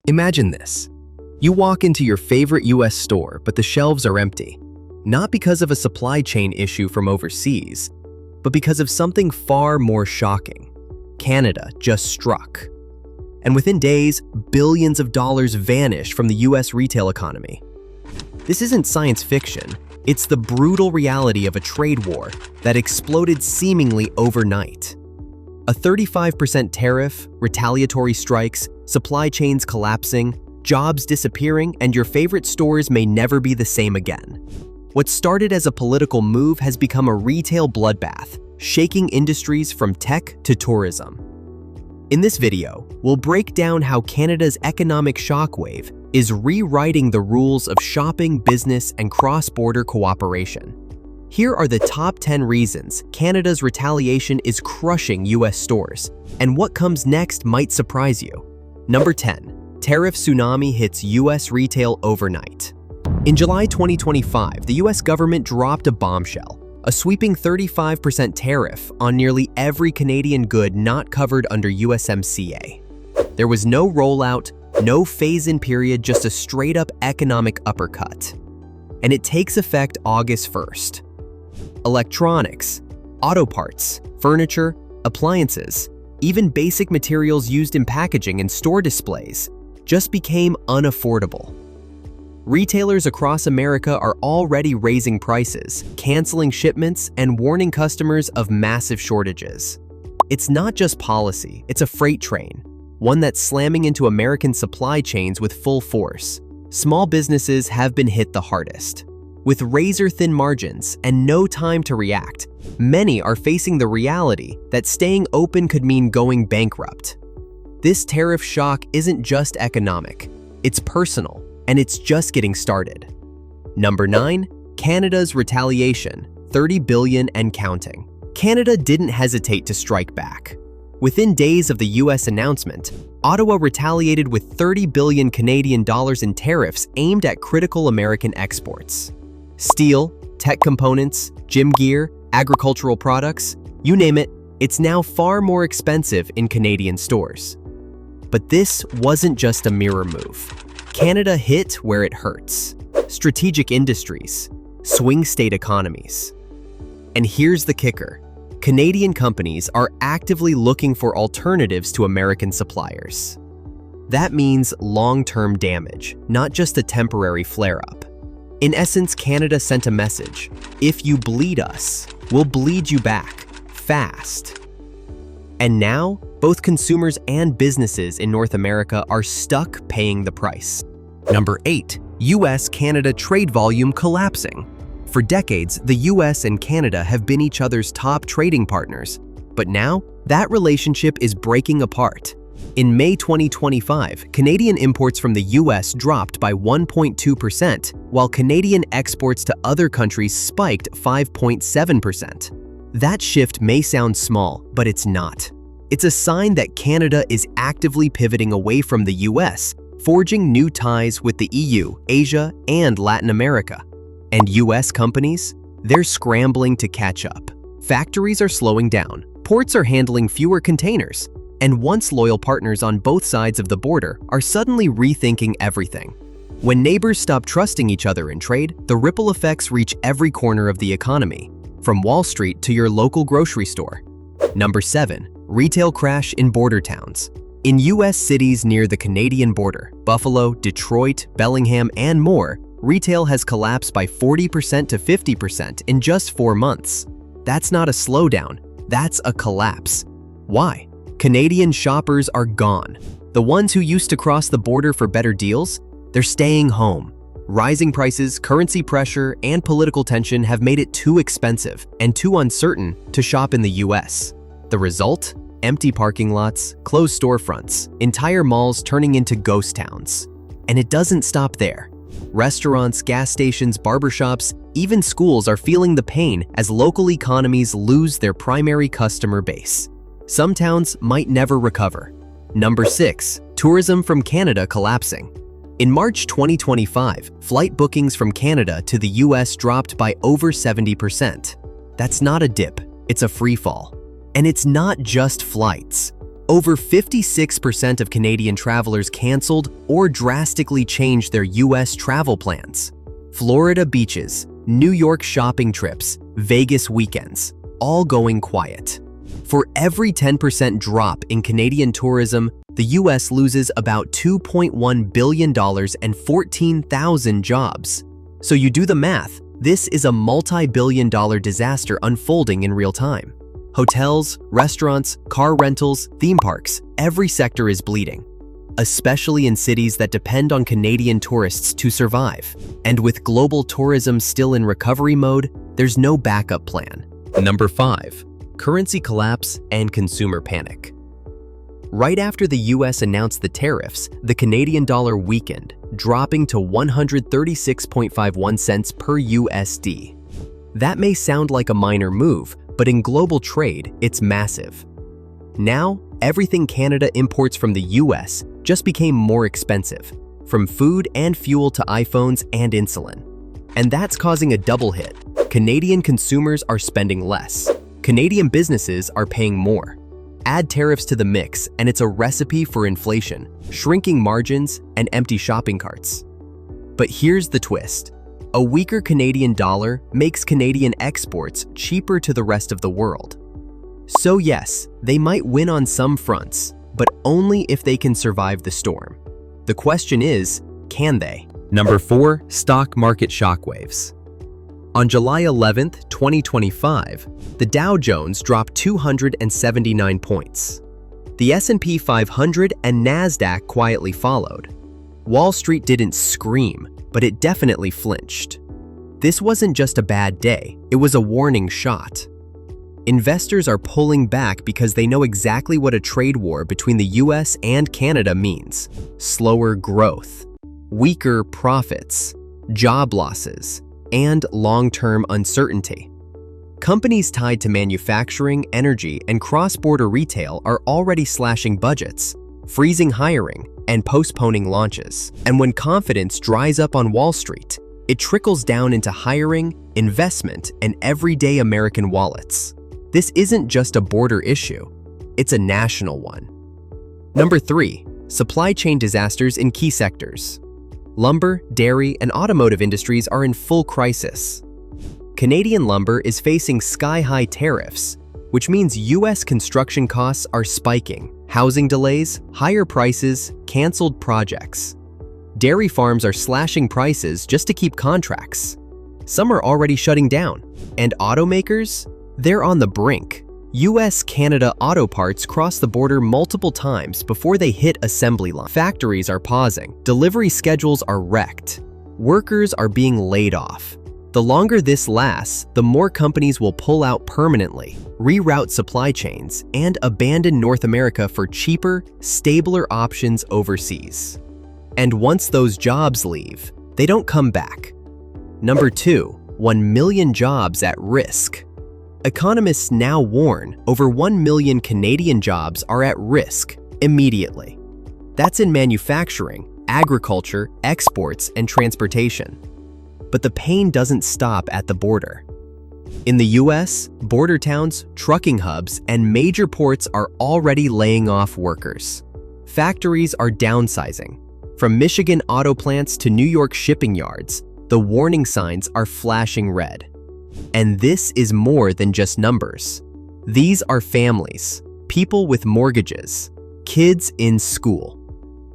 Imagine this. You walk into your favorite US store, but the shelves are empty. Not because of a supply chain issue from overseas, but because of something far more shocking. Canada just struck. And within days, billions of dollars vanished from the US retail economy. This isn't science fiction. It's the brutal reality of a trade war that exploded seemingly overnight. A 35% tariff, retaliatory strikes, supply chains collapsing, jobs disappearing, and your favorite stores may never be the same again. What started as a political move has become a retail bloodbath, shaking industries from tech to tourism. In this video, we'll break down how Canada's economic shockwave is rewriting the rules of shopping, business, and cross-border cooperation. Here are the top 10 reasons Canada's retaliation is crushing US stores, and what comes next might surprise you. Number 10. Tariff tsunami hits US retail overnight. In July 2025, the US government dropped a bombshell, a sweeping 35% tariff on nearly every Canadian good not covered under USMCA. There was no rollout, no phase-in period, just a straight-up economic uppercut. And it takes effect August 1st. Electronics, auto parts, furniture, appliances, even basic materials used in packaging and store displays just became unaffordable. Retailers across America are already raising prices, canceling shipments, and warning customers of massive shortages. It's not just policy, it's a freight train, one that's slamming into American supply chains with full force. Small businesses have been hit the hardest. With razor-thin margins and no time to react, many are facing the reality that staying open could mean going bankrupt. This tariff shock isn't just economic, it's personal, and it's just getting started. Number 9. Canada's retaliation, $30 billion and counting. Canada didn't hesitate to strike back. Within days of the US announcement, Ottawa retaliated with $30 billion Canadian dollars in tariffs aimed at critical American exports. Steel, tech components, gym gear, agricultural products, you name it, it's now far more expensive in Canadian stores. But this wasn't just a mirror move. Canada hit where it hurts. Strategic industries, swing state economies. And here's the kicker. Canadian companies are actively looking for alternatives to American suppliers. That means long-term damage, not just a temporary flare-up. In essence, Canada sent a message: if you bleed us, we'll bleed you back, fast. And now, both consumers and businesses in North America are stuck paying the price. Number 8. US-Canada trade volume collapsing. For decades, the US and Canada have been each other's top trading partners, but now that relationship is breaking apart. In May 2025, Canadian imports from the US dropped by 1.2%, while Canadian exports to other countries spiked 5.7%. That shift may sound small, but it's not. It's a sign that Canada is actively pivoting away from the US, forging new ties with the EU, Asia, and Latin America. And US companies? They're scrambling to catch up. Factories are slowing down, ports are handling fewer containers, and once loyal partners on both sides of the border are suddenly rethinking everything. When neighbors stop trusting each other in trade, the ripple effects reach every corner of the economy, from Wall Street to your local grocery store. Number 7. Retail crash in border towns. In US cities near the Canadian border, Buffalo, Detroit, Bellingham, and more, retail has collapsed by 40% to 50% in just 4 months. That's not a slowdown, that's a collapse. Why? Canadian shoppers are gone. The ones who used to cross the border for better deals, they're staying home. Rising prices, currency pressure, and political tension have made it too expensive and too uncertain to shop in the US. The result? Empty parking lots, closed storefronts, entire malls turning into ghost towns. And it doesn't stop there. Restaurants, gas stations, barbershops, even schools are feeling the pain as local economies lose their primary customer base. Some towns might never recover. Number 6. Tourism from Canada collapsing. In March 2025, flight bookings from Canada to the US dropped by over 70%. That's not a dip, it's a free fall. And it's not just flights. Over 56% of Canadian travelers canceled or drastically changed their US travel plans. Florida beaches, New York shopping trips, Vegas weekends, all going quiet. For every 10% drop in Canadian tourism, the US loses about $2.1 billion and 14,000 jobs. So you do the math, this is a multi-billion-dollar disaster unfolding in real time. Hotels, restaurants, car rentals, theme parks, every sector is bleeding, especially in cities that depend on Canadian tourists to survive. And with global tourism still in recovery mode, there's no backup plan. Number 5. Currency collapse and consumer panic. Right after the US announced the tariffs, the Canadian dollar weakened, dropping to 136.51 cents per USD. That may sound like a minor move, but in global trade, it's massive. Now, everything Canada imports from the US just became more expensive, from food and fuel to iPhones and insulin. And that's causing a double hit. Canadian consumers are spending less. Canadian businesses are paying more. Add tariffs to the mix, and it's a recipe for inflation, shrinking margins, and empty shopping carts. But here's the twist. A weaker Canadian dollar makes Canadian exports cheaper to the rest of the world. So yes, they might win on some fronts, but only if they can survive the storm. The question is, can they? Number 4. Stock market shockwaves. On July 11, 2025, the Dow Jones dropped 279 points. The S&P 500 and NASDAQ quietly followed. Wall Street didn't scream, but it definitely flinched. This wasn't just a bad day, it was a warning shot. Investors are pulling back because they know exactly what a trade war between the US and Canada means. Slower growth, weaker profits, job losses, and long-term uncertainty. Companies tied to manufacturing, energy, and cross-border retail are already slashing budgets, freezing hiring, and postponing launches. And when confidence dries up on Wall Street, it trickles down into hiring, investment, and everyday American wallets. This isn't just a border issue, it's a national one. Number 3. Supply chain disasters in key sectors. Lumber, dairy, and automotive industries are in full crisis. Canadian lumber is facing sky-high tariffs, which means US construction costs are spiking. Housing delays, higher prices, canceled projects. Dairy farms are slashing prices just to keep contracts. Some are already shutting down. And automakers? They're on the brink. US-Canada auto parts cross the border multiple times before they hit assembly line. Factories are pausing. Delivery schedules are wrecked. Workers are being laid off. The longer this lasts, the more companies will pull out permanently, reroute supply chains, and abandon North America for cheaper, stabler options overseas. And once those jobs leave, they don't come back. Number 2. 1 million jobs at risk. Economists now warn over 1 million Canadian jobs are at risk immediately. That's in manufacturing, agriculture, exports, and transportation. But the pain doesn't stop at the border. In the US, border towns, trucking hubs, and major ports are already laying off workers. Factories are downsizing. From Michigan auto plants to New York shipping yards, the warning signs are flashing red. And this is more than just numbers. These are families, people with mortgages, kids in school.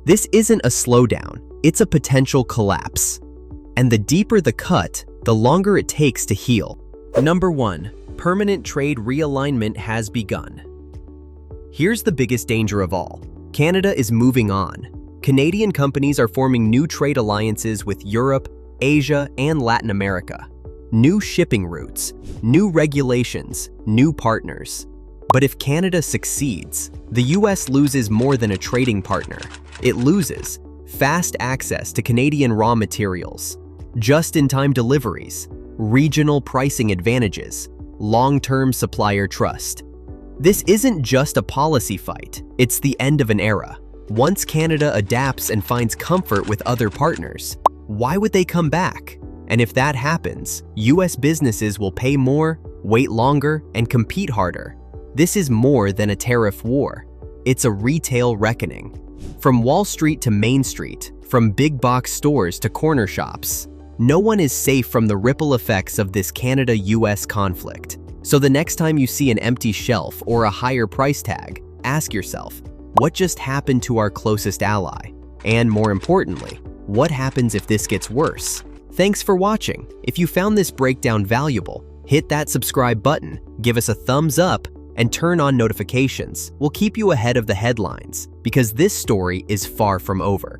This isn't a slowdown, it's a potential collapse. And the deeper the cut, the longer it takes to heal. Number 1. Permanent trade realignment has begun. Here's the biggest danger of all. Canada is moving on. Canadian companies are forming new trade alliances with Europe, Asia, and Latin America. New shipping routes, new regulations, new partners. But if Canada succeeds, the US loses more than a trading partner. It loses fast access to Canadian raw materials, just-in-time deliveries, regional pricing advantages, long-term supplier trust. This isn't just a policy fight, it's the end of an era. Once Canada adapts and finds comfort with other partners, why would they come back? And if that happens, US businesses will pay more, wait longer, and compete harder. This is more than a tariff war. It's a retail reckoning. From Wall Street to Main Street, from big box stores to corner shops, no one is safe from the ripple effects of this Canada-US conflict. So the next time you see an empty shelf or a higher price tag, ask yourself, what just happened to our closest ally? And more importantly, what happens if this gets worse? Thanks for watching. If you found this breakdown valuable, hit that subscribe button, give us a thumbs up, and turn on notifications. We'll keep you ahead of the headlines because this story is far from over.